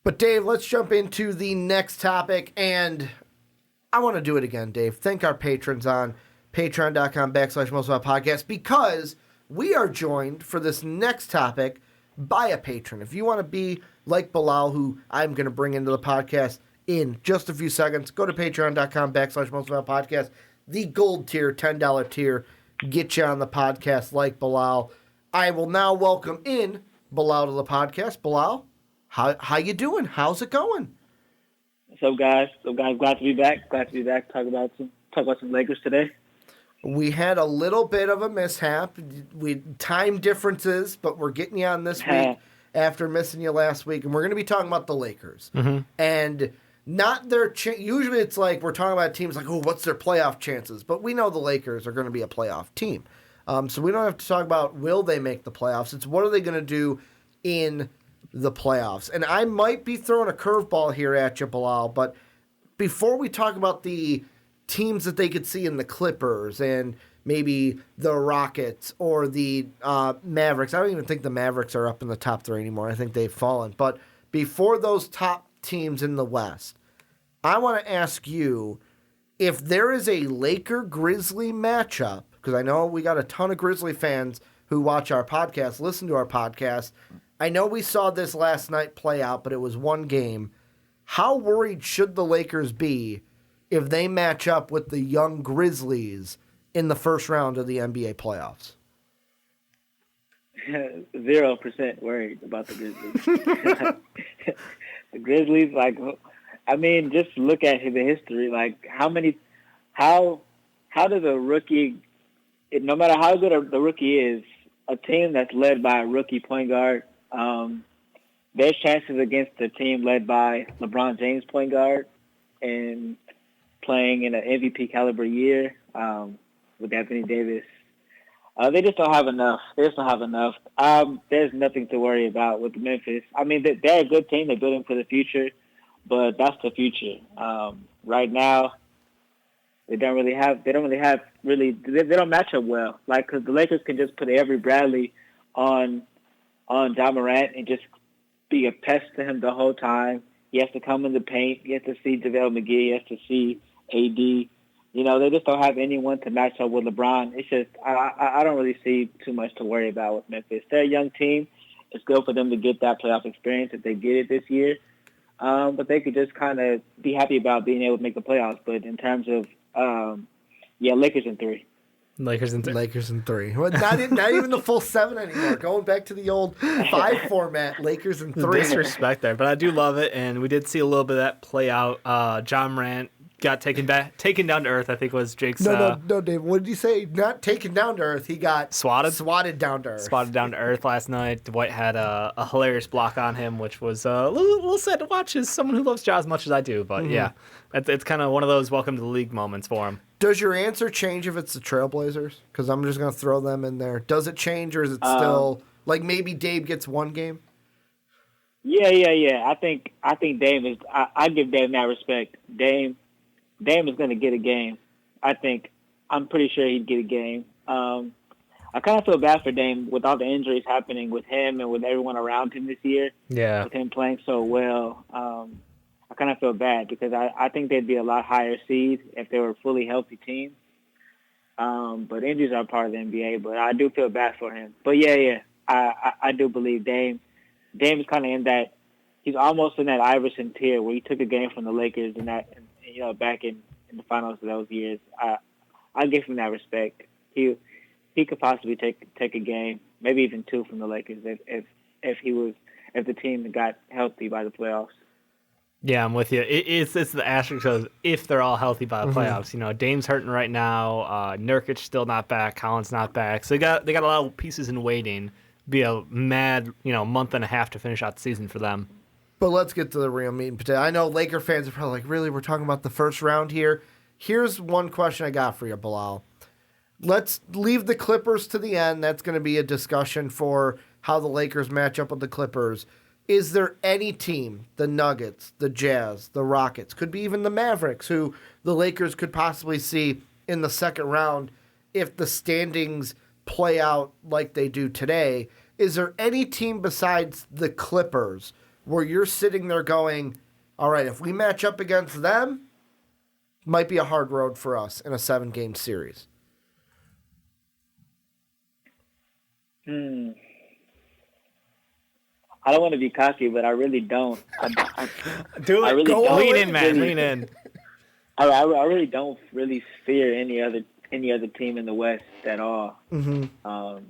But, Dave, let's jump into the next topic, and I want to do it again, Dave. Thank our patrons on patreon.com/mostofmypodcast because we are joined for this next topic by a patron. If you want to be like Bilal, who I'm going to bring into the podcast in just a few seconds, go to patreon.com/mostofmypodcast. The gold tier, $10 tier, get you on the podcast like Bilal. I will now welcome in Bilal to the podcast. Bilal, how you doing? How's it going? What's up, guys? Glad to be back. Talk about some Lakers today. We had a little bit of a mishap. We time differences, but we're getting you on this week after missing you last week, and we're going to be talking about the Lakers. Mm-hmm. And not their usually it's like we're talking about teams like, oh, what's their playoff chances? But we know the Lakers are going to be a playoff team. So we don't have to talk about will they make the playoffs. It's what are they going to do in the playoffs. And I might be throwing a curveball here at you, Bilal, but before we talk about the teams that they could see in the Clippers and maybe the Rockets or the Mavericks, I don't even think the Mavericks are up in the top three anymore. I think they've fallen. But before those top teams in the West, I want to ask you if there is a Laker-Grizzly matchup, because I know we got a ton of Grizzly fans who watch our podcast, listen to our podcast. I know we saw this last night play out, but it was one game. How worried should the Lakers be if they match up with the young Grizzlies in the first round of the NBA playoffs? 0% worried about the Grizzlies. The Grizzlies, just look at the history. How does a rookie, no matter how good the rookie is, a team that's led by a rookie point guard, their chances against a team led by LeBron James point guard and playing in an MVP caliber year with Anthony Davis, they just don't have enough. There's nothing to worry about with Memphis. I mean, they're a good team. They're building for the future, but that's the future. Right now, they don't match up well. Because the Lakers can just put Avery Bradley on Ja Morant and just be a pest to him the whole time. He has to come in the paint. He has to see JaVale McGee. He has to see AD. They just don't have anyone to match up with LeBron. It's just I don't really see too much to worry about with Memphis. They're a young team. It's good for them to get that playoff experience if they get it this year. But they could just kind of be happy about being able to make the playoffs. But in terms of, Lakers in 3. Lakers in 3. Well, not even the full 7 anymore. Going back to the old 5 format, Lakers in 3. Disrespect there, but I do love it, and we did see a little bit of that play out. Ja Morant got taken down to earth, I think was Jake's... No, Dave. What did you say? Not taken down to earth. He got... Swatted down to earth. Swatted down to earth last night. Dwight had a hilarious block on him, which was a little sad to watch as someone who loves Ja as much as I do. But, yeah, it's kind of one of those welcome to the league moments for him. Does your answer change if it's the Trailblazers? Because I'm just going to throw them in there. Does it change, or is it still... maybe Dave gets one game? Yeah. I think Dame is... I give Dame that respect. Dame is going to get a game. I'm pretty sure he'd get a game. I kind of feel bad for Dame with all the injuries happening with him and with everyone around him this year. Yeah. With him playing so well. I kind of feel bad because I think they'd be a lot higher seed if they were a fully healthy team. But injuries are part of the NBA, but I do feel bad for him. But I do believe Dame is kind of in that, he's almost in that Iverson tier where he took a game from the Lakers and that, back in the finals of those years. I give him that respect. He could possibly take a game, maybe even 2 from the Lakers if the team got healthy by the playoffs. Yeah, I'm with you. It's the asterisk of if they're all healthy by the playoffs. Dame's hurting right now. Nurkic still not back. Collins not back. So they got a lot of pieces in waiting. Be a mad month and a half to finish out the season for them. But let's get to the real meat and potato. I know Laker fans are probably like, really, we're talking about the first round here. Here's one question I got for you, Bilal. Let's leave the Clippers to the end. That's going to be a discussion for how the Lakers match up with the Clippers. Is there any team, the Nuggets, the Jazz, the Rockets, could be even the Mavericks, who the Lakers could possibly see in the second round if the standings play out like they do today? Is there any team besides the Clippers where you're sitting there going, all right, if we match up against them, might be a hard road for us in a 7-game series? I don't want to be cocky, but I really don't. Do it. I really Go don't. lean in, man. Really, Lean in. I really don't really fear any other team in the West at all. Mm-hmm.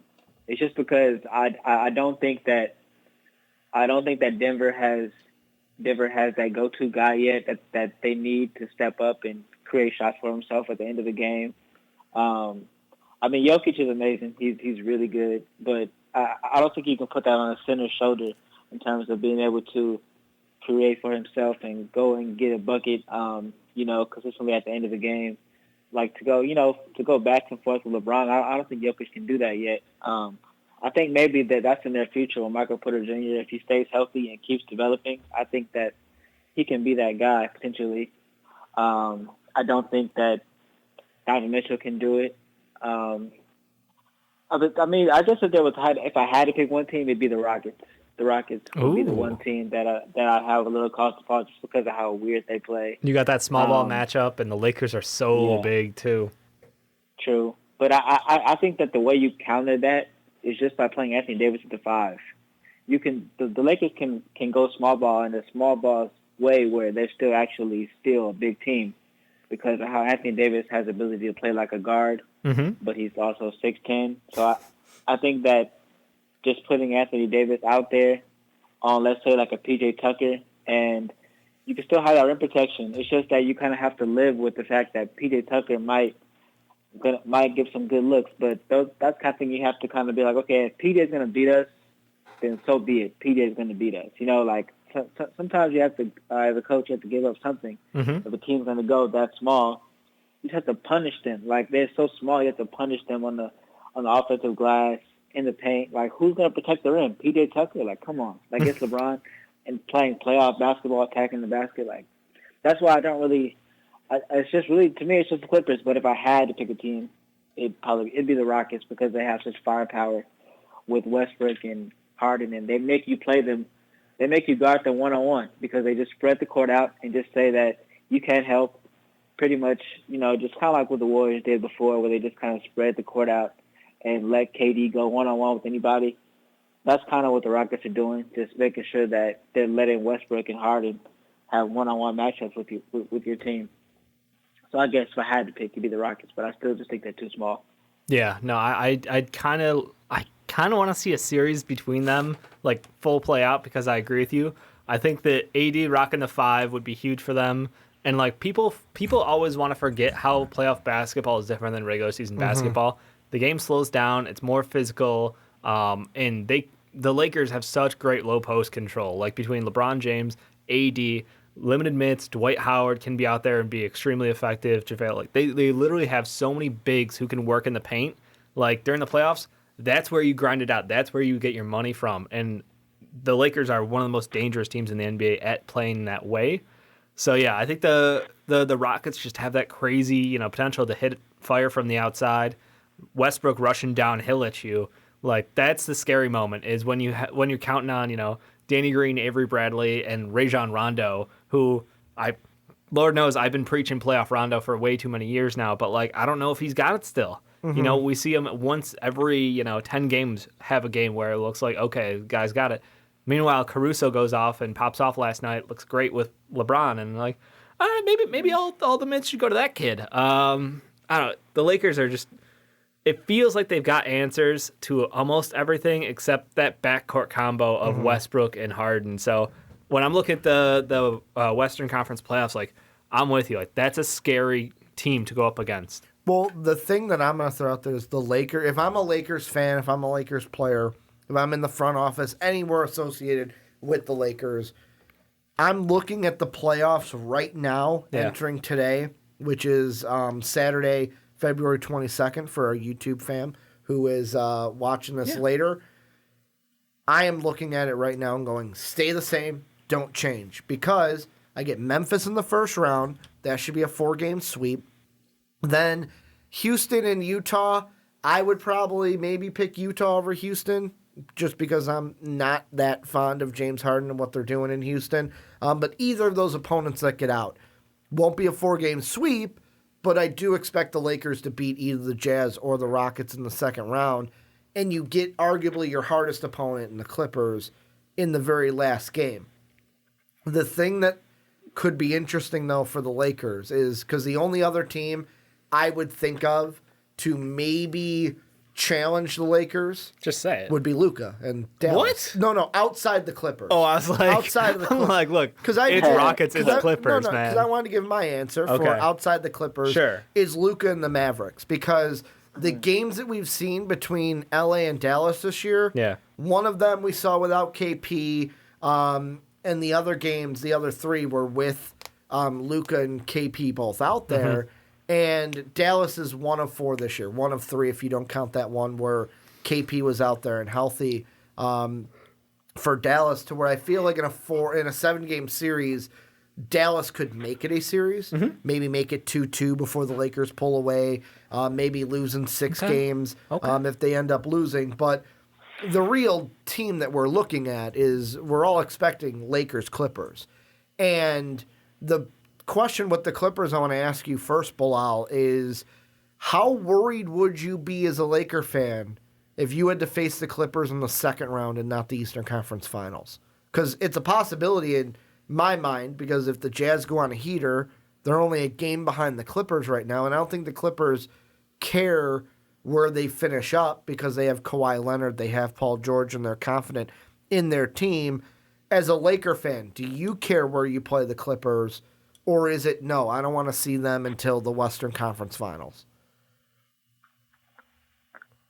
It's just because I don't think that Denver has that go-to guy yet that they need to step up and create shots for himself at the end of the game. I mean, Jokic is amazing. He's really good, but I don't think you can put that on a center's shoulder in terms of being able to create for himself and go and get a bucket, consistently at the end of the game. Like to go back and forth with LeBron, I don't think Jokic can do that yet. I think maybe that's in their future with Michael Porter Jr. If he stays healthy and keeps developing, I think that he can be that guy potentially. I don't think that Donovan Mitchell can do it. I guess if I had to pick one team, it'd be the Rockets. The Rockets would be the one team that I have a little cause to fall just because of how weird they play. You got that small ball matchup, and the Lakers are so big too. True, but I think that the way you counter that is just by playing Anthony Davis at the 5. You can the Lakers can go small ball in a small ball way where they're still a big team because of how Anthony Davis has the ability to play like a guard, but he's also 6'10". So I think that just putting Anthony Davis out there on, let's say, like a P.J. Tucker, and you can still have that rim protection. It's just that you kind of have to live with the fact that P.J. Tucker might give some good looks, but that's the kind of thing you have to kind of be like, okay, if PJ's going to beat us, then so be it. PJ's going to beat us. Sometimes you have to, as a coach, you have to give up something. If a team's going to go that small, you just have to punish them. Like, they're so small, you have to punish them on the offensive glass, in the paint. Like, who's going to protect the rim? P.J. Tucker? Like, come on. Like, it's LeBron and playing playoff basketball, attacking the basket. Like, that's why I don't really – it's just really – to me, it's just the Clippers. But if I had to pick a team, it'd be the Rockets because they have such firepower with Westbrook and Harden, and they make you play them. They make you guard them one-on-one because they just spread the court out and just say that you can't help pretty much, just kind of like what the Warriors did before where they just kind of spread the court out and let KD go one-on-one with anybody. That's kind of what the Rockets are doing, just making sure that they're letting Westbrook and Harden have one-on-one matchups with your team. So I guess if I had to pick, it'd be the Rockets, but I still just think they're too small. Yeah, no, I kind of want to see a series between them, like full play out, because I agree with you. I think that AD rocking the 5 would be huge for them. And like people always want to forget how playoff basketball is different than regular season basketball. The game slows down, it's more physical, and the Lakers have such great low post control. Like between LeBron James, AD, limited minutes, Dwight Howard can be out there and be extremely effective. JaVale, like they literally have so many bigs who can work in the paint. Like during the playoffs, that's where you grind it out. That's where you get your money from. And the Lakers are one of the most dangerous teams in the NBA at playing that way. So yeah, I think the Rockets just have that crazy, potential to hit fire from the outside. Westbrook rushing downhill at you, like that's the scary moment. Is when you're counting on Danny Green, Avery Bradley, and Rajon Rondo, who Lord knows I've been preaching playoff Rondo for way too many years now, but like I don't know if he's got it still. We see him once every 10 games have a game where it looks like okay, the guy's got it. Meanwhile, Caruso goes off and pops off last night. Looks great with LeBron, and like, all right, maybe all the minutes should go to that kid. I don't know. The Lakers are just. It feels like they've got answers to almost everything except that backcourt combo of Westbrook and Harden. So when I'm looking at the Western Conference playoffs, like I'm with you. Like that's a scary team to go up against. Well, the thing that I'm going to throw out there is the Lakers. If I'm a Lakers fan, if I'm a Lakers player, if I'm in the front office, anywhere associated with the Lakers, I'm looking at the playoffs right now, entering today, which is Saturday, February 22nd for our YouTube fam who is watching this later. I am looking at it right now and going, stay the same, don't change. Because I get Memphis in the first round. That should be a 4-game sweep. Then Houston and Utah, I would probably maybe pick Utah over Houston. just because I'm not that fond of James Harden and what they're doing in Houston. But either of those opponents that get out won't be a 4-game sweep, but I do expect the Lakers to beat either the Jazz or the Rockets in the second round, and you get arguably your hardest opponent in the Clippers in the very last game. The thing that could be interesting, though, for the Lakers is because the only other team I would think of to maybe challenge the Lakers Just say it. would be Luka and Dallas. What? No, outside the Clippers. Oh, I was like, outside of the Clippers. I'm like, look, it's Rockets, it's Clippers, man. Because I wanted to give my answer Okay. for outside the Clippers Sure. is Luka and the Mavericks, because the games that we've seen between LA and Dallas this year, Yeah. one of them we saw without KP, and the other games, the other three, were with Luka and KP both out there. Mm-hmm. And Dallas is 1 of 4 this year, 1 of 3 if you don't count that one where KP was out there and healthy for Dallas, to where I feel like in a 7-game series, Dallas could make it a series, maybe make it 2-2 before the Lakers pull away, maybe lose in 6 games if they end up losing. But the real team that we're looking at is we're all expecting Lakers-Clippers. And the question with the Clippers I want to ask you first, Bilal, is how worried would you be as a Laker fan if you had to face the Clippers in the second round and not the Eastern Conference Finals? Because it's a possibility in my mind, because if the Jazz go on a heater, they're only a game behind the Clippers right now, and I don't think the Clippers care where they finish up because they have Kawhi Leonard, they have Paul George, and they're confident in their team. As a Laker fan, do you care where you play the Clippers, or is it, no, I don't want to see them until the Western Conference Finals?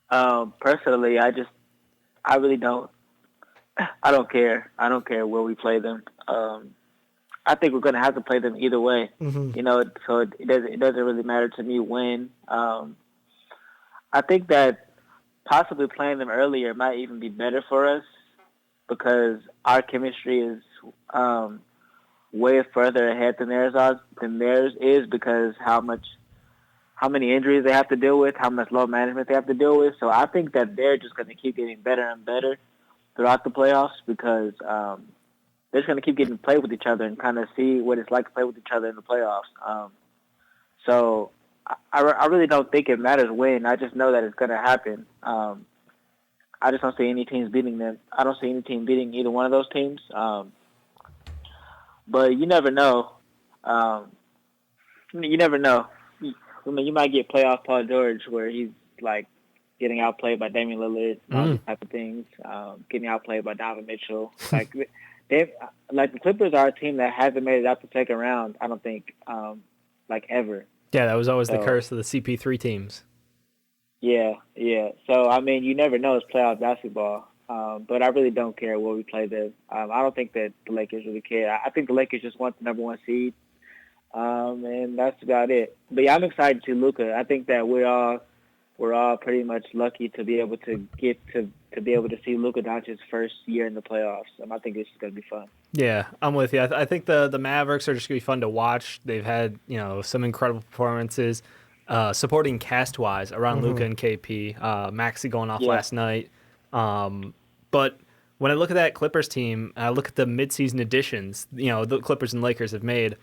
Personally, I really don't. I don't care. I don't care where we play them. I think we're going to have to play them either way. You know, so it doesn't really matter to me when. I think that possibly playing them earlier might even be better for us because our chemistry is way further ahead than theirs is, because how many injuries they have to deal with, how much load management they have to deal with. So I think that they're just going to keep getting better and better throughout the playoffs, because they're just going to keep getting to play with each other and kind of see what it's like to play with each other in the playoffs. So I really don't think it matters when. I just know that it's going to happen. I just don't see any teams beating them. I don't see any team beating either one of those teams. But you never know. You never know. I mean, you might get playoff Paul George where he's like getting outplayed by Damian Lillard, all these type of things. Getting outplayed by Donovan Mitchell. Like the Clippers are a team that hasn't made it out the second round, I don't think, like ever. Yeah, that was always the curse of the CP3 teams. Yeah. So, I mean, you never know. It's playoff basketball. But I really don't care where we play them. I don't think that the Lakers really care. I think the Lakers just want the number 1 seed. And that's about it. But yeah, I'm excited to Luka. I think that we're all pretty much lucky to be able to get to be able to see Luka Doncic's first year in the playoffs. I think it's going to be fun. Yeah, I'm with you. I think the Mavericks are just going to be fun to watch. They've had, some incredible performances, supporting cast-wise around Luka and KP. Maxey going off last night. But when I look at that Clippers team, I look at the midseason additions, the Clippers and Lakers have made.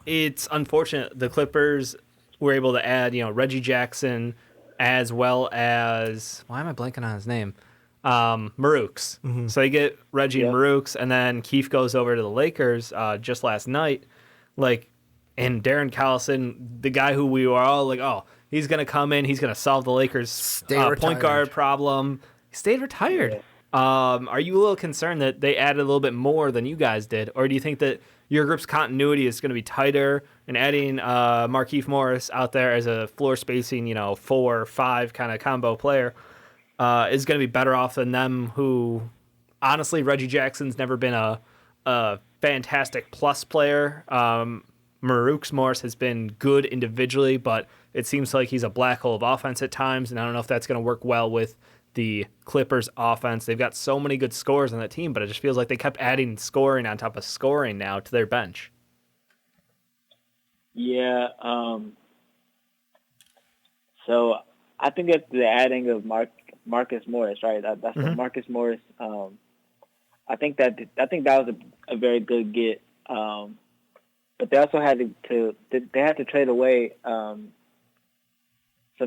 It's unfortunate the Clippers were able to add, Reggie Jackson, as well as, why am I blanking on his name? Marooks. So they get Reggie and Marooks, and then Keith goes over to the Lakers just last night. And Darren Collison, the guy who we were all like, oh, he's going to come in, he's going to solve the Lakers' point guard problem. He stayed retired. Yeah. Are you a little concerned that they added a little bit more than you guys did? Or do you think that your group's continuity is going to be tighter, and adding Markieff Morris out there as a floor spacing, 4 or 5 kind of combo player is going to be better off than them, who, honestly, Reggie Jackson's never been a fantastic plus player. Marooks Morris has been good individually, but it seems like he's a black hole of offense at times, and I don't know if that's going to work well with the Clippers offense. They've got so many good scorers on that team, but it just feels like they kept adding scoring on top of scoring now to their bench. Yeah. So I think that the adding of Marcus Morris, right? That's the Marcus Morris. I think that was a very good get. But they also had to trade away some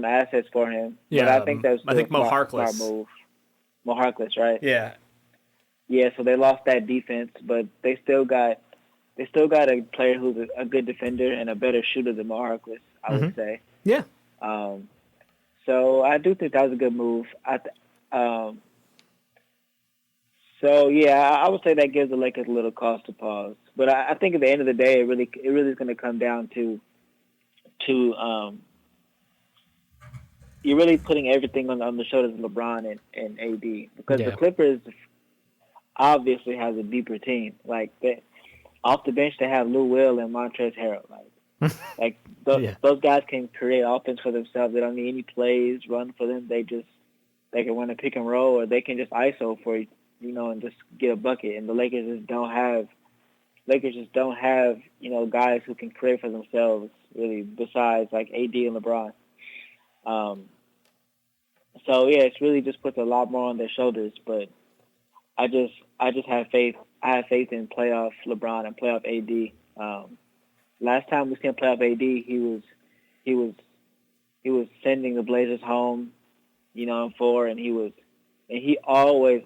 assets for him. Yeah, but I think that's I think Mo Harkless. Smart move. Mo Harkless, right? Yeah. Yeah, so they lost that defense, but they still got a player who's a good defender and a better shooter than Mo Harkless, I would say. Yeah. So I do think that was a good move. So yeah, I would say that gives the Lakers a little cause to pause. But I think at the end of the day, it really is going to come down to you're really putting everything on the shoulders of LeBron and AD, because the Clippers obviously has a deeper team. Like off the bench, they have Lou Will and Montrezl Harrell. Those guys can create offense for themselves. They don't need any plays run for them. They can run a pick and roll, or they can just ISO for you, and just get a bucket. And the Lakers just don't have guys who can create for themselves really, besides like AD and LeBron. So yeah, it's really just puts a lot more on their shoulders. But I just have faith. I have faith in playoff LeBron and playoff AD. Last time we seen playoff AD, he was sending the Blazers home, in 4, and he always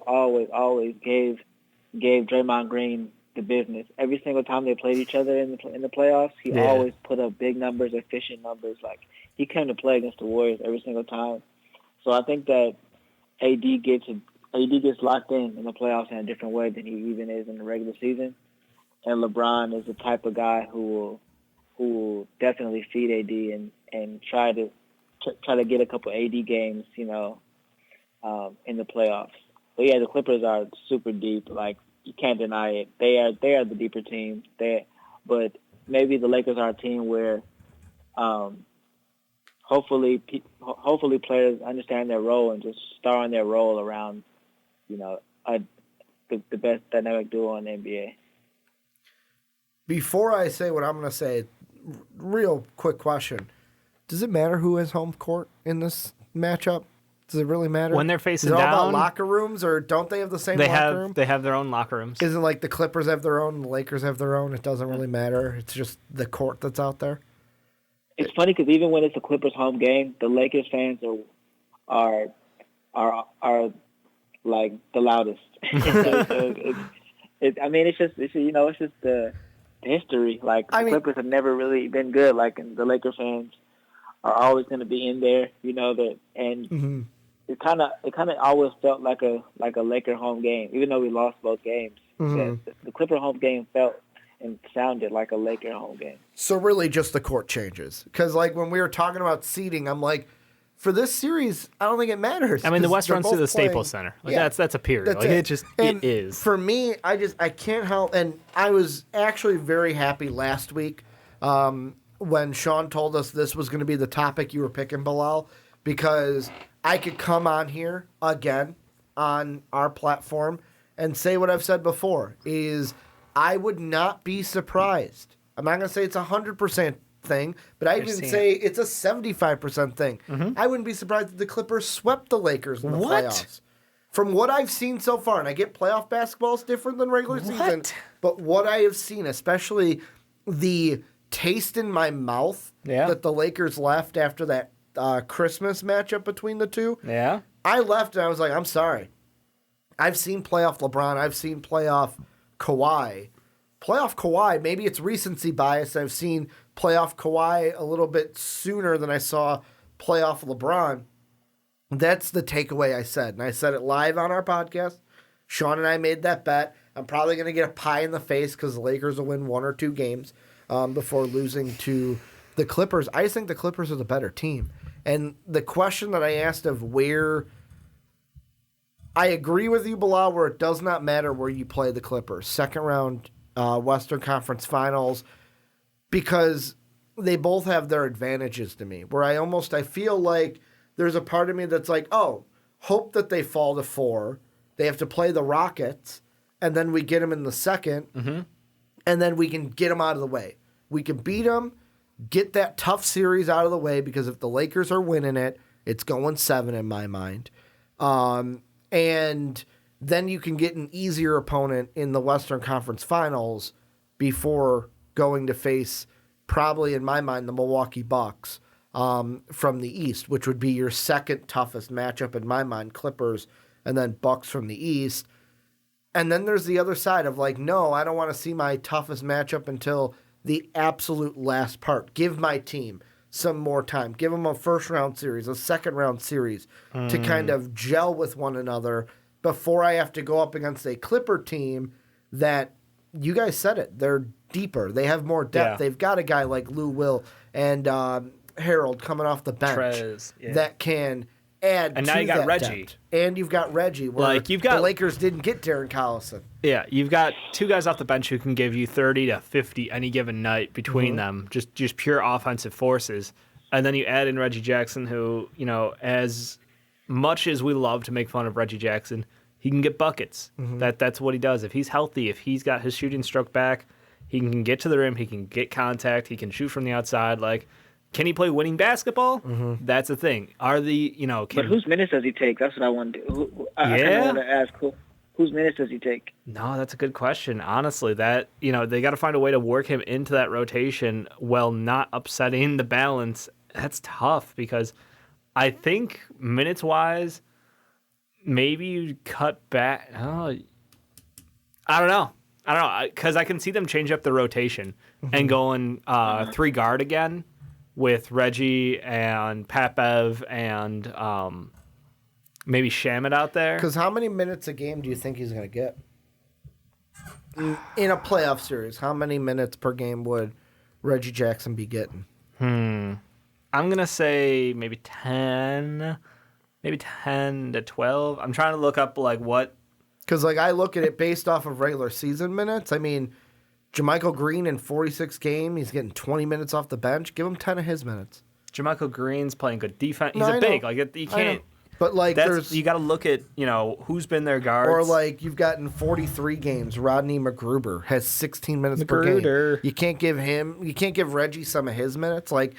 gave Draymond Green the business. Every single time they played each other in the playoffs, he always put up big numbers, efficient numbers. Like, he came to play against the Warriors every single time. So I think that AD gets locked in the playoffs in a different way than he even is in the regular season. And LeBron is the type of guy who will definitely feed AD and try to get a couple AD games, in the playoffs. But yeah, the Clippers are super deep. Like, you can't deny it. They are the deeper team. But maybe the Lakers are a team where, hopefully players understand their role and just star on their role around, the best dynamic duo in the NBA. Before I say what I'm going to say, real quick question. Does it matter who has home court in this matchup? Does it really matter? When they're facing down? Is it all down, about locker rooms, or don't they have the same locker room? They have their own locker rooms. Isn't like the Clippers have their own, the Lakers have their own? It doesn't really matter. It's just the court that's out there. It's funny because even when it's a Clippers home game, the Lakers fans are like the loudest. It's just the history. Like, the Clippers have never really been good. Like, and the Lakers fans are always going to be in there. It kind of always felt like a Laker home game, even though we lost both games. Mm-hmm. The Clipper home game felt and sounded like a Laker home game. So really, just the court changes, because like when we were talking about seeding, I'm like, for this series, I don't think it matters. I mean, the West runs through the Staples Center. Like, that's a period. It is. For me, I can't help. And I was actually very happy last week when Sean told us this was going to be the topic you were picking, Bilal, because I could come on here again on our platform and say what I've said before, is I would not be surprised. I'm not going to say it's 100% thing, but I even say it's a 75% thing. Mm-hmm. I wouldn't be surprised if the Clippers swept the Lakers in the playoffs. From what I've seen so far, and I get playoff basketball is different than regular season, but what I have seen, especially the taste in my mouth that the Lakers left after that Christmas matchup between the two, I left and I was like, I'm sorry. I've seen playoff LeBron. I've seen playoff Kawhi. Playoff Kawhi, maybe it's recency bias. I've seen playoff Kawhi a little bit sooner than I saw playoff LeBron. That's the takeaway I said. And I said it live on our podcast. Sean and I made that bet. I'm probably going to get a pie in the face because the Lakers will win 1 or 2 games before losing to the Clippers. I just think the Clippers are the better team. And the question that I asked of where... I agree with you, Bilal, where it does not matter where you play the Clippers. Second round Western Conference Finals, because they both have their advantages to me, where I feel like there's a part of me that's like, hope that they fall to 4. They have to play the Rockets, and then we get them in the second, and then we can get them out of the way. We can beat them, get that tough series out of the way, because if the Lakers are winning it, it's going 7 in my mind. And then you can get an easier opponent in the Western Conference Finals before going to face, probably in my mind, the Milwaukee Bucks from the East, which would be your second toughest matchup in my mind, Clippers, and then Bucks from the East. And then there's the other side of like, no, I don't want to see my toughest matchup until the absolute last part. Give my team some more time. Give them a first-round series, a second-round series to kind of gel with one another before I have to go up against a Clipper team that, you guys said it, they're deeper. They have more depth. Yeah. They've got a guy like Lou Will and Harold coming off the bench that can add and to now you got that Reggie. depth. And you've got Reggie, where Like, you've got, the Lakers didn't get Darren Collison. Yeah, you've got two guys off the bench who can give you 30 to 50 any given night between them, just pure offensive forces. And then you add in Reggie Jackson, who, you know, as much as we love to make fun of Reggie Jackson, he can get buckets. That's what he does. If he's healthy, if he's got his shooting stroke back, he can get to the rim, he can get contact, he can shoot from the outside. Like, can he play winning basketball? That's the thing. But whose minutes does he take? That's what I want to. I kind of want to ask whose minutes does he take? No, that's a good question. Honestly, that they got to find a way to work him into that rotation while not upsetting the balance. That's tough because I think minutes wise, maybe you cut back. Oh, I don't know because I can see them change up the rotation and going 3 guard again with Reggie and Pat Bev and maybe Shamet out there. Because how many minutes a game do you think he's going to get? In a playoff series, how many minutes per game would Reggie Jackson be getting? I'm going to say maybe 10 to 12. I'm trying to look up like what. Because like I look at it based off of regular season minutes. I mean, JaMychal Green in 46 games, he's getting 20 minutes off the bench. Give him 10 of his minutes. JaMychal Green's playing good defense. He's a big. Like you can't. But like you got to look at who's been their guards. Or like you've gotten 43 games. Rodney McGruber has 16 minutes per game. You can't give Reggie some of his minutes. Like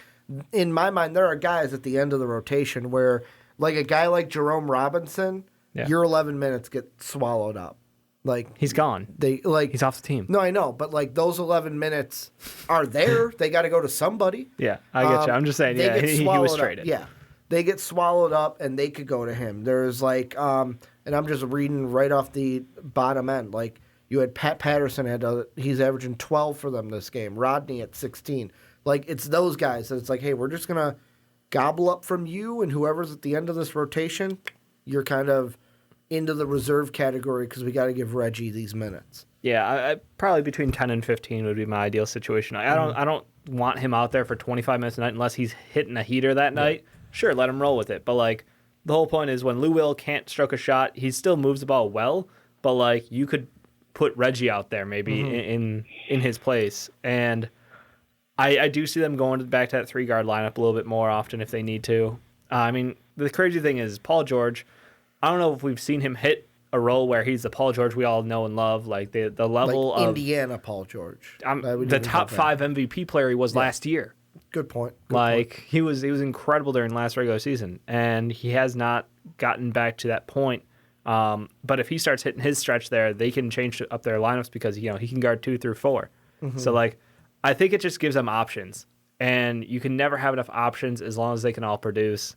in my mind, there are guys at the end of the rotation where like a guy like Jerome Robinson, your 11 minutes get swallowed up. Like he's gone. He's off the team. No, I know, but like those 11 minutes are there. They got to go to somebody. Yeah, I get you. I'm just saying. Yeah, he was traded. Yeah, they get swallowed up, and they could go to him. There's like, and I'm just reading right off the bottom end. Like you had Pat Patterson he's averaging 12 for them this game. Rodney at 16. Like it's those guys that it's like, hey, we're just gonna gobble up from you and whoever's at the end of this rotation. You're kind of into the reserve category because we got to give Reggie these minutes. Yeah, I probably between 10 and 15 would be my ideal situation. I don't want him out there for 25 minutes a night unless he's hitting a heater that night. Sure, let him roll with it. But like the whole point is when Lou Will can't stroke a shot, he still moves the ball well. But like you could put Reggie out there maybe in his place. And I do see them going back to that 3-guard lineup a little bit more often if they need to. I mean, the crazy thing is Paul George, I don't know if we've seen him hit a role where he's the Paul George we all know and love, like the level like of Indiana Paul George, the top 5 MVP player he was last year. Good point. He was incredible during last regular season, and he has not gotten back to that point. But if he starts hitting his stretch there, they can change up their lineups because he can guard 2 through 4. So like, I think it just gives them options, and you can never have enough options as long as they can all produce.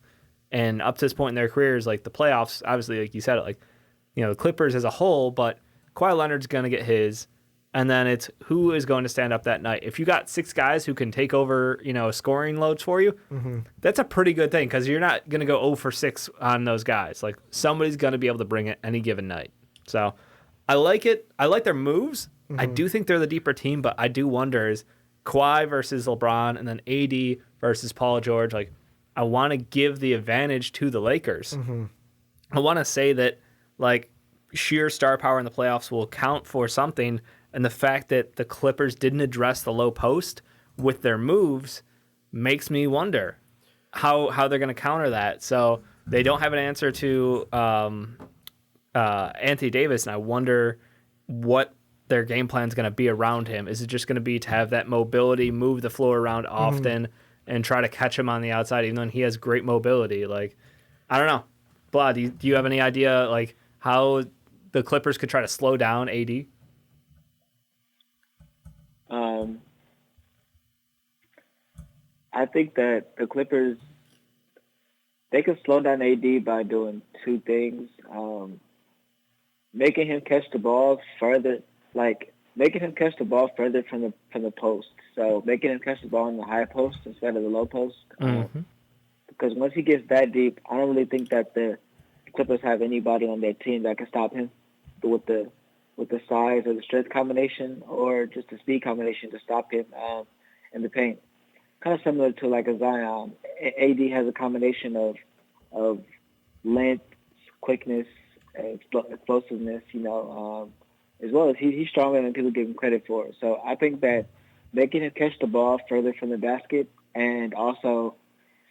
And up to this point in their careers, like the playoffs, obviously, like you said, like, the Clippers as a whole, but Kawhi Leonard's going to get his. And then it's who is going to stand up that night. If you got 6 guys who can take over, scoring loads for you, that's a pretty good thing because you're not going to go 0 for 6 on those guys. Like somebody's going to be able to bring it any given night. So I like it. I like their moves. I do think they're the deeper team, but I do wonder is Kawhi versus LeBron and then AD versus Paul George. Like I want to give the advantage to the Lakers. I want to say that like sheer star power in the playoffs will count for something. And the fact that the Clippers didn't address the low post with their moves makes me wonder how they're going to counter that. So they don't have an answer to Anthony Davis, and I wonder what their game plan is going to be around him. Is it just going to be to have that mobility, move the floor around often, and try to catch him on the outside, even though he has great mobility? Like, I don't know. Blah, do you have any idea like how the Clippers could try to slow down AD? I think that the Clippers, they could slow down AD by doing two things. Making him catch the ball further, making him catch the ball further from the post. So making him catch the ball in the high post instead of the low post. Because once he gets that deep, I don't really think that the Clippers have anybody on their team that can stop him with the size or the strength combination or just the speed combination to stop him in the paint. Kind of similar to like a Zion. AD has a combination of length, quickness, explosiveness, as well as he's stronger than people give him credit for. So I think that making him catch the ball further from the basket and also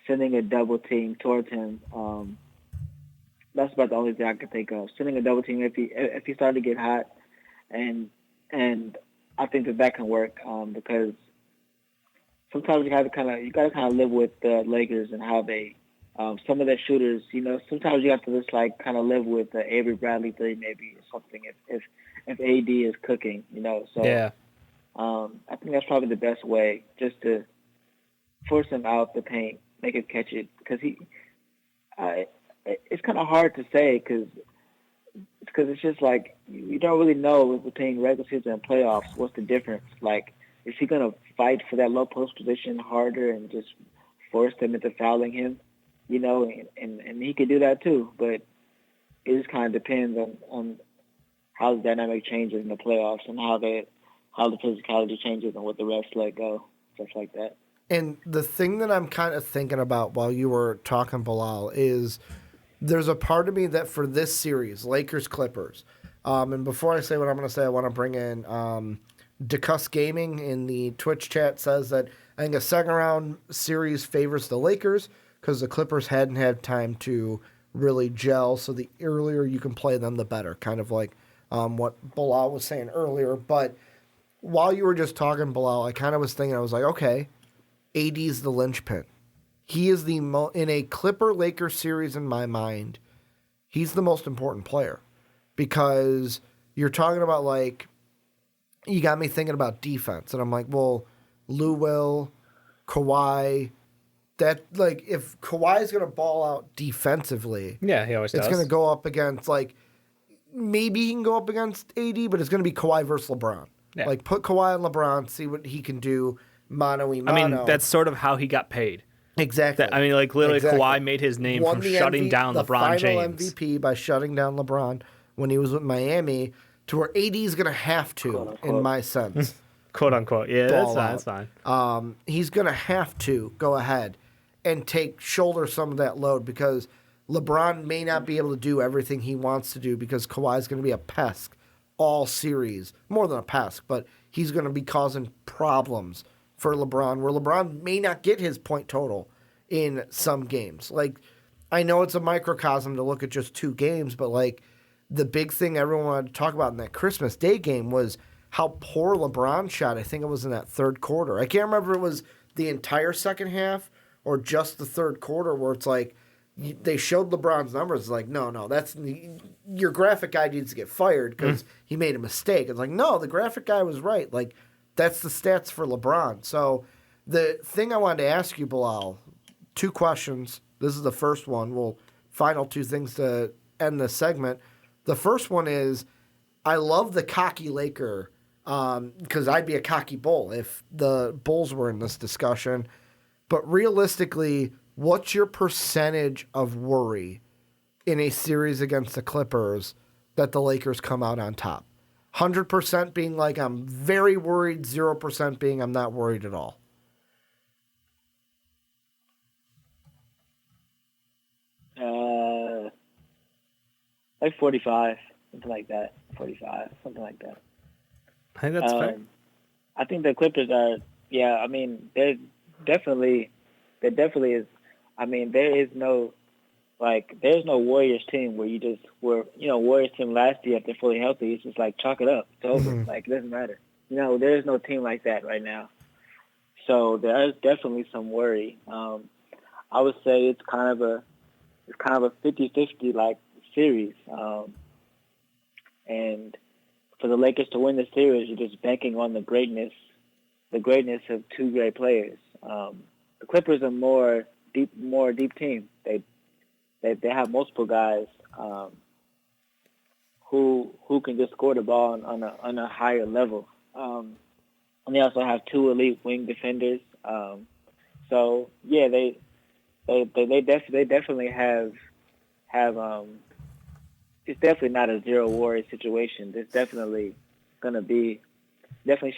sending a double team towards him, that's about the only thing I can think of. Sending a double team if he started to get hot, and I think that can work because sometimes you got to kind of live with the Lakers and how they some of their shooters. Sometimes you have to just like kind of live with the Avery Bradley thing maybe or something if AD is cooking. So yeah. I think that's probably the best way, just to force him out the paint, make him catch it, because it's kind of hard to say because it's just like you don't really know between regular season and playoffs what's the difference. Like, is he gonna fight for that low post position harder and just force them into fouling him? And he could do that too, but it just kind of depends on how the dynamic changes in the playoffs and how the physicality changes and what the refs let go, stuff like that. And the thing that I'm kind of thinking about while you were talking, Bilal, is there's a part of me that for this series, Lakers-Clippers, and before I say what I'm going to say, I want to bring in DeCuss Gaming in the Twitch chat says that I think a second-round series favors the Lakers because the Clippers hadn't had time to really gel, so the earlier you can play them, the better, kind of like what Bilal was saying earlier. But while you were just talking, Bilal, I kind of was thinking, I was like, okay, AD's the linchpin. He is in a Clipper-Lakers series in my mind, he's the most important player because you're talking about, like, you got me thinking about defense. And I'm like, well, Lou Will, Kawhi, that, like, if Kawhi's going to ball out defensively, Yeah, he always does. It's going to go up against, like, maybe he can go up against AD, but it's going to be Kawhi versus LeBron. Yeah. Like, put Kawhi on LeBron, see what he can do mano-y-mano. I mean, that's sort of how he got paid. Exactly. Like, literally, Kawhi made his name from shutting down LeBron James. The final MVP by shutting down LeBron when he was with Miami, to where AD is going to have to, Quote, unquote. in my sense. Quote, unquote. Yeah, that's fine. He's going to have to go ahead and shoulder some of that load because LeBron may not be able to do everything he wants to do because Kawhi is going to be a pest all series. More than a pest, but he's going to be causing problems for LeBron, where LeBron may not get his point total in some games. Like, I know it's a microcosm to look at just 2 games, but, like, the big thing everyone wanted to talk about in that Christmas Day game was how poor LeBron shot. I think it was in that third quarter. I can't remember if it was the entire second half or just the third quarter, where it's like they showed LeBron's numbers. It's like, no, that's your graphic guy needs to get fired because he made a mistake. It's like, no, the graphic guy was right. Like, that's the stats for LeBron. So the thing I wanted to ask you, Bilal, 2 questions. This is the first one. Final 2 things to end this segment. The first one is, I love the cocky Laker because I'd be a cocky Bull if the Bulls were in this discussion. But realistically, what's your percentage of worry in a series against the Clippers that the Lakers come out on top? 100% being like, I'm very worried, 0% being I'm not worried at all. Like 45, something like that. 45, something like that. I think that's fair. I think the Clippers are, I mean, there definitely is. I mean, there's no Warriors team Warriors team last year, if they're fully healthy, it's just like chalk it up. It's over. Like, it doesn't matter. There's no team like that right now. So there is definitely some worry. I would say it's kind of it's kind of a 50-50 like series. And for the Lakers to win the series, you're just banking on the greatness of two great players. The Clippers are more deep team. They have multiple guys who can just score the ball on a higher level. And they also have two elite wing defenders. So yeah, they definitely have it's definitely not a zero Warriors situation. It's definitely should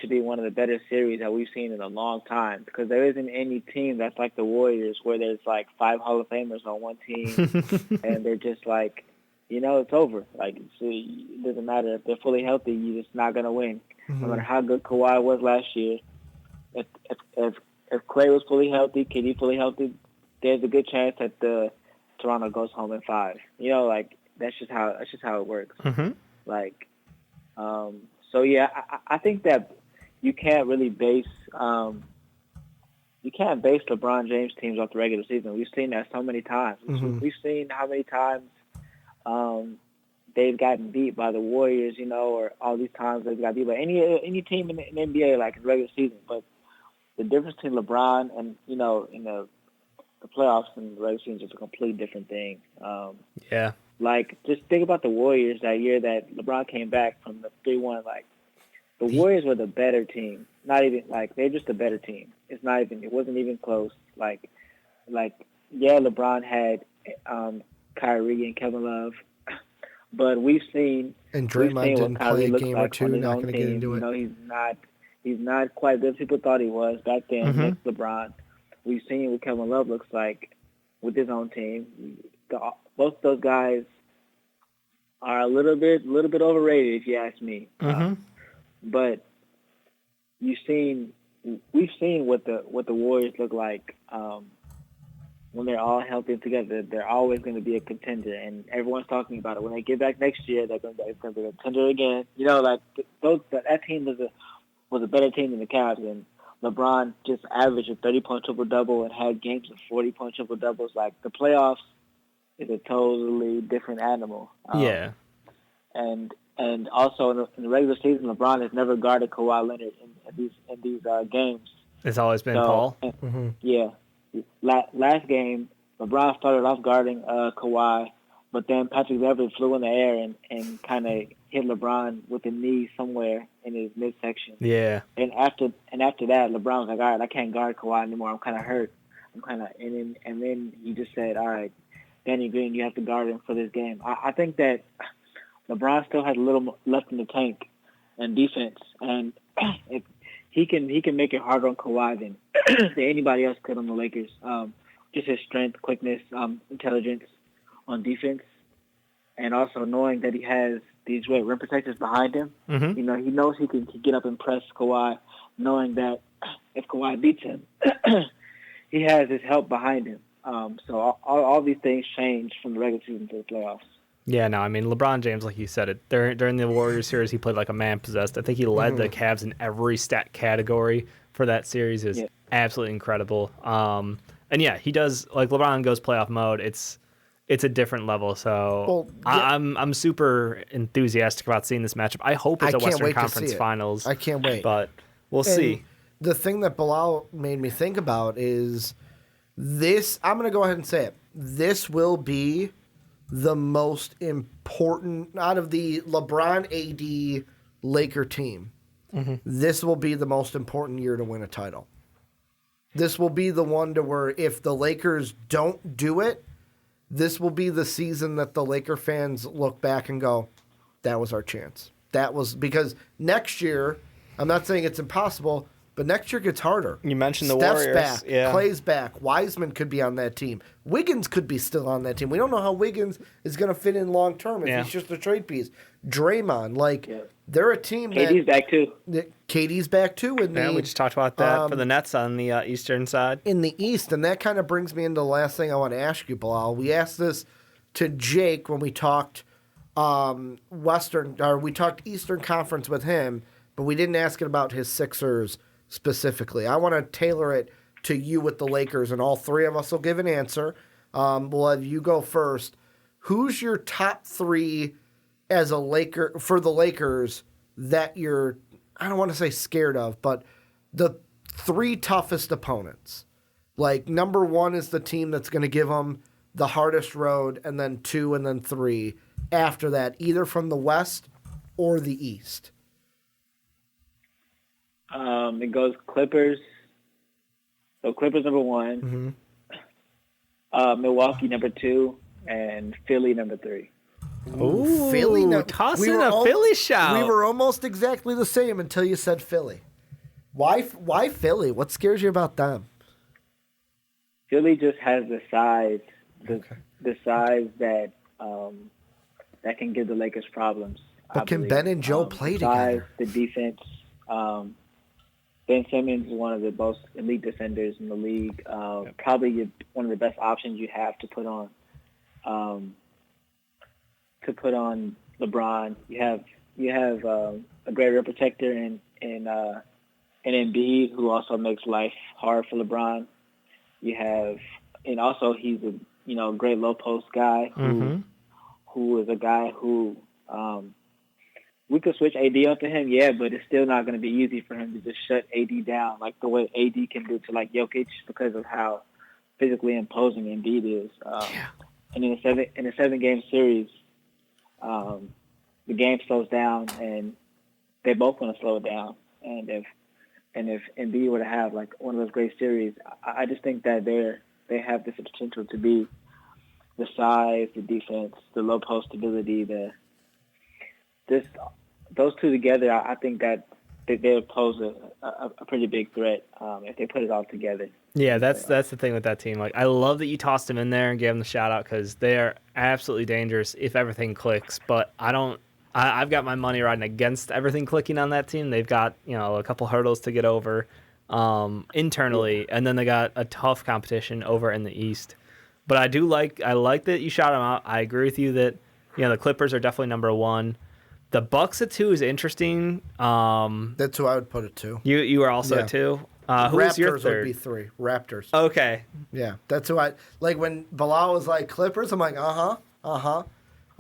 be one of the better series that we've seen in a long time, because there isn't any team that's like the Warriors where there's like 5 Hall of Famers on one team and they're just like, it's over. Like, it doesn't matter if they're fully healthy, you're just not gonna win. No matter how good Kawhi was last year, if Klay was fully healthy, KD fully healthy, there's a good chance that the Toronto goes home in 5. Like that's just how it works. Like, so yeah, I think that you can't really base LeBron James teams off the regular season. We've seen that so many times. We've seen how many times they've gotten beat by the Warriors, or all these times they've got beat by any team in the NBA, like in the regular season. But the difference between LeBron and in the playoffs and the regular season is just a completely different thing. Yeah. Like, just think about the Warriors that year that LeBron came back from the 3-1. Like, the Warriors were the better team. Not even, like, they're just a better team. It wasn't even close. Like, yeah, LeBron had Kyrie and Kevin Love, but we've seen Draymond didn't play a game or two. Not going to get into it. He's not quite as good as people thought he was back then. Next to LeBron, we've seen what Kevin Love looks like with his own team. Both of those guys are a little bit overrated, if you ask me. But we've seen what the Warriors look like when they're all healthy together. They're always going to be a contender, and everyone's talking about it. When they get back next year, they're going to be a contender again. Like that team was a better team than the Cavs, and LeBron just averaged a 30-point triple-double and had games of 40-point triple-doubles. Like, the playoffs is a totally different animal. Yeah. And also in the regular season, LeBron has never guarded Kawhi Leonard in these games. It's always been Paul. Yeah. Last game, LeBron started off guarding Kawhi, but then Patrick Beverley flew in the air and kind of hit LeBron with a knee somewhere in his midsection. Yeah. And after that, LeBron was like, all right, I can't guard Kawhi anymore. I'm kind of hurt. And then he just said, all right, Danny Green, you have to guard him for this game. I think that LeBron still has a little left in the tank in defense, and he can make it harder on Kawhi than anybody else could on the Lakers. Just his strength, quickness, intelligence on defense, and also knowing that he has these great rim protectors behind him. He knows he can get up and press Kawhi, knowing that if Kawhi beats him, he has his help behind him. So all these things change from the regular season to the playoffs. Yeah, no, I mean, LeBron James, like you said, during the Warriors series, he played like a man possessed. I think he led the Cavs in every stat category for that series. Is absolutely incredible. And yeah, he does, like, LeBron goes playoff mode. It's a different level. So I'm super enthusiastic about seeing this matchup. I hope it's a Western Conference Finals. I can't wait. But we'll see. The thing that Bilal made me think about is this. I'm going to go ahead and say it. This will be the most important out of the LeBron AD Laker team. This will be the most important year to win a title. This will be the one to where if the Lakers don't do it, this will be the season that the Laker fans look back and go, that was our chance. That was because next year, I'm not saying it's impossible, but next year gets harder. You mentioned the Steph's Warriors. Back, yeah. Clay's back. Wiseman could be on that team. Wiggins could be still on that team. We don't know how Wiggins is going to fit in long term if he's just a trade piece. Draymond, they're a team KD's back too. KD's back too. We just talked about that for the Nets on the Eastern side. In the East, and that kind of brings me into the last thing I want to ask you, Bilal. We asked this to Jake when we talked we talked Eastern Conference with him, but we didn't ask it about his Sixers specifically. I want to tailor it to you with the Lakers, and all three of us will give an answer. We'll have you go first. Who's your top 3 as a Laker for the Lakers that you're, I don't want to say scared of, but the 3 toughest opponents? Like, number 1 is the team that's going to give them the hardest road, and then 2, and then 3 after that, either from the West or the East. It goes Clippers. So Clippers number 1, Milwaukee number 2, and Philly number 3. Ooh, Philly. Tossing a Philly shout. We were almost exactly the same until you said Philly. Why Philly? What scares you about them? Philly just has the size, the size that that can give the Lakers problems. But can Ben and Joe play together? The defense. Ben Simmons is one of the most elite defenders in the league. Probably one of the best options you have to put on LeBron. You have a great rim protector in Embiid, who also makes life hard for LeBron. You have, and also he's a great low post guy who is a guy who we could switch AD onto him, yeah, but it's still not going to be easy for him to just shut AD down like the way AD can do to like Jokic because of how physically imposing Embiid is. And in a 7-game series, the game slows down, and they both want to slow it down. And if Embiid were to have like one of those great series, I just think that they have this potential to be the size, the defense, the low post ability, those two together. I think that they'll pose a pretty big threat if they put it all together. Yeah, that's the thing with that team. Like, I love that you tossed them in there and gave them the shout out because they are absolutely dangerous if everything clicks. But I've got my money riding against everything clicking on that team. They've got a couple hurdles to get over internally, and then they got a tough competition over in the East. But I like that you shout them out. I agree with you that the Clippers are definitely number 1. The Bucks at 2 is interesting. That's who I would put it to. You are also at 2. Who's your third? Would be 3. Raptors. Okay. Yeah, that's who I like. When Bilal was like Clippers, I'm like,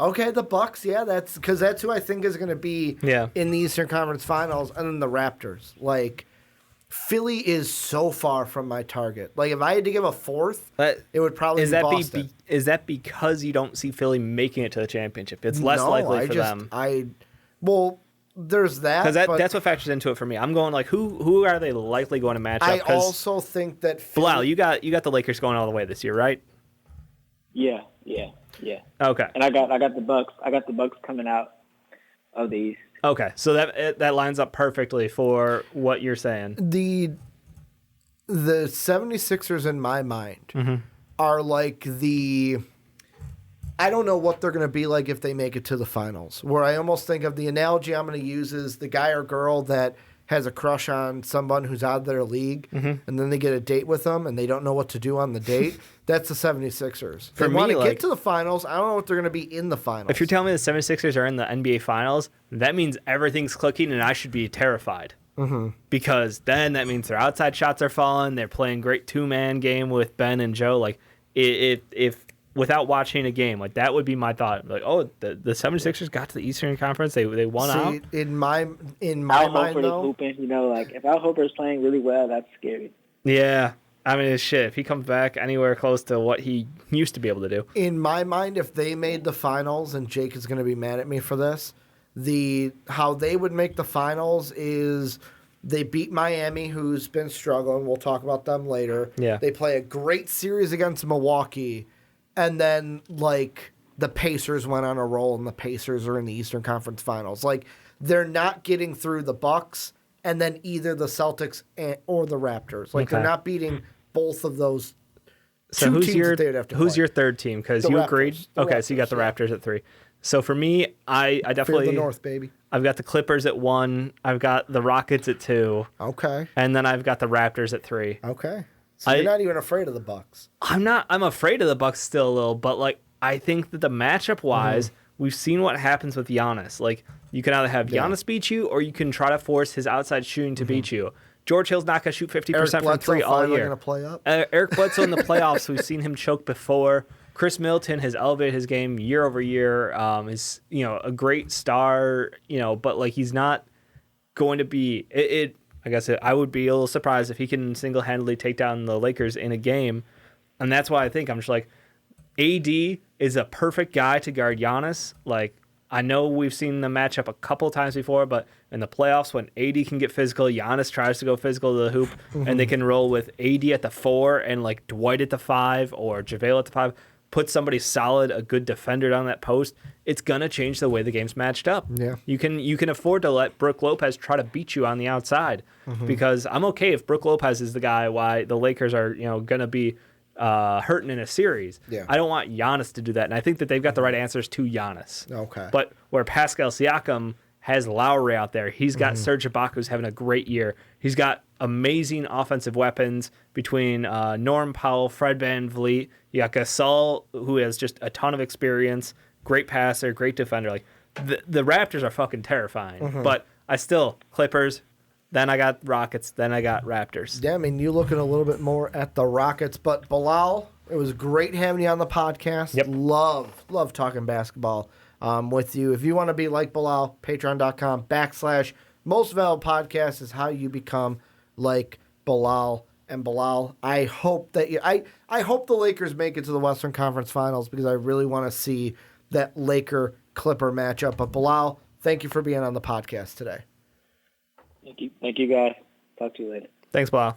okay, the Bucks. Yeah, that's because that's who I think is going to be in the Eastern Conference Finals, and then the Raptors. Like, Philly is so far from my target. Like, if I had to give a 4th, it would probably be Boston. Is that because you don't see Philly making it to the championship? It's less likely for them. There's that. Because that's what factors into it for me. I'm going like, who are they likely going to match up? I also think that Bilal, you got the Lakers going all the way this year, right? Yeah. Okay. And I got the Bucks. I got the Bucks coming out of the East. Okay, so that lines up perfectly for what you're saying. The 76ers in my mind are like I don't know what they're going to be like if they make it to the finals, where I almost think of the analogy I'm going to use is the guy or girl that has a crush on someone who's out of their league, and then they get a date with them, and they don't know what to do on the date. That's the 76ers. They want to get to the finals. I don't know what they're going to be in the finals. If you're telling me the 76ers are in the NBA Finals, that means everything's clicking, and I should be terrified. Because then that means their outside shots are falling. They're playing great two-man game with Ben and Joe. Like, if without watching a game, like, that would be my thought. Like, oh, the 76ers got to the Eastern Conference. They won out. In my Al mind, Horford though, is hooping. Like, if Al Horford is playing really well, that's scary. Yeah. I mean, it's shit. If he comes back anywhere close to what he used to be able to do. In my mind, if they made the finals, and Jake is going to be mad at me for this, how they would make the finals is they beat Miami, who's been struggling. We'll talk about them later. Yeah. They play a great series against Milwaukee, and then, like, the Pacers went on a roll, and the Pacers are in the Eastern Conference Finals. Like, they're not getting through the Bucks, and then either the Celtics or the Raptors. Like, they're not beating both of those two teams that they would have to play. Who's your third team? Because you agreed. Okay, so you got the Raptors at 3. So for me, I definitely Fear the North, baby. I've got the Clippers at 1. I've got the Rockets at 2. Okay. And then I've got the Raptors at 3. Okay. So you're not even afraid of the Bucks. I'm not. I'm afraid of the Bucks still a little, but like I think that the matchup wise, we've seen what happens with Giannis. Like, you can either have Giannis beat you, or you can try to force his outside shooting to beat you. George Hill's not going to shoot 50% Eric from Bledsoe three all finally year. going to play up. Eric Bledsoe in the playoffs, we've seen him choke before. Chris Middleton has elevated his game year over year. Is a great star, but like he's not going to be it. I guess I would be a little surprised if he can single-handedly take down the Lakers in a game, and that's why I think I'm just like, AD is a perfect guy to guard Giannis. Like, I know we've seen them match up a couple times before, but in the playoffs when AD can get physical, Giannis tries to go physical to the hoop, and they can roll with AD at the 4 and like Dwight at the 5 or JaVale at the 5, put somebody solid, a good defender down that post, it's going to change the way the game's matched up. Yeah. You can afford to let Brook Lopez try to beat you on the outside because I'm okay if Brook Lopez is the guy why the Lakers are going to be hurting in a series. Yeah. I don't want Giannis to do that, and I think that they've got the right answers to Giannis. Okay. But where Pascal Siakam has Lowry out there, he's got Serge Ibaka who's having a great year. He's got amazing offensive weapons between Norm Powell, Fred VanVleet. You got Gasol, who has just a ton of experience, great passer, great defender. Like the Raptors are fucking terrifying. But I still Clippers. Then I got Rockets. Then I got Raptors. Yeah, I mean, you looking a little bit more at the Rockets, but Bilal, it was great having you on the podcast. Yep. Love talking basketball with you. If you want to be like Bilal, patreon.com/most valuable podcast is how you become like Bilal. And Bilal, I hope that I hope the Lakers make it to the Western Conference Finals because I really want to see that Laker Clipper matchup. But Bilal, thank you for being on the podcast today. Thank you guys. Talk to you later. Thanks, Bilal.